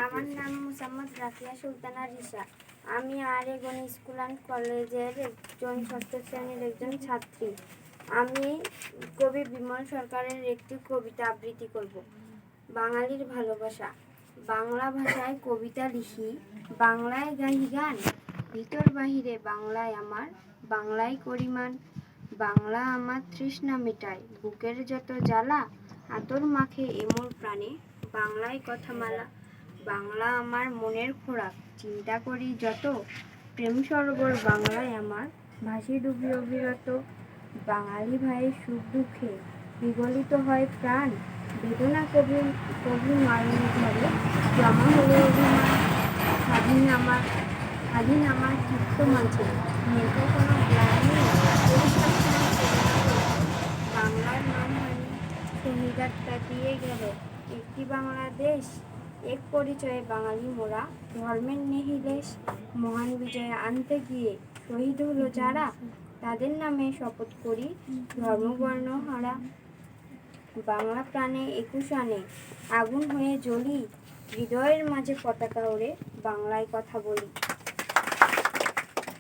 আমার নাম মোসাম্মদ রাফিয়া সুলতানা রিশা। আমি আরেগন স্কুল অ্যান্ড কলেজের একজন ষষ্ঠ শ্রেণীর একজন ছাত্রী। আমি কবি বিমল সরকারের একটি কবিতা আবৃত্তি করব। বাঙালির ভালোবাসা। বাংলা ভাষায় কবিতা লিখি, বাংলায় গাহি গান, ভিতর বাহিরে বাংলায় আমার, বাংলায় করিমান। বাংলা আমার তৃষ্ণা মেটায়, বুকের যত জ্বালা, আতর মাখে এমোর প্রাণে, বাংলায় কথামালা। বাংলা আমার মনের খোরাক, চিন্তা করি যত, প্রেম সরোবর বাংলায় আমার, ভাসি ডুবি অবিরত। বাঙালি ভাইয়ের সুখ দুঃখে বিগলিত হয় প্রাণ, বেদনা কবি কবি মারণে ধরে, জমা হলো অভিমান। স্বাধীন আমার চিত্ত মাঝে, মেঘে কোনো গ্লানি, বাংলার মান হানি, শহীদাত্মা দিয়ে গেল একটি বাংলাদেশ, এক পরিচয়ে বাঙালি মোরা, ধর্মের নেহিলেশ। মহান বিজয় আনতে গিয়ে শহীদ হলো যারা, তাদের নামে শপথ করি ধর্মবর্ণ হারা। বাংলা প্রাণে ২১ আনে আগুন হয়ে জ্বলি, হৃদয়ের মাঝে পতাকা ওড়ে, বাংলায় কথা বলি।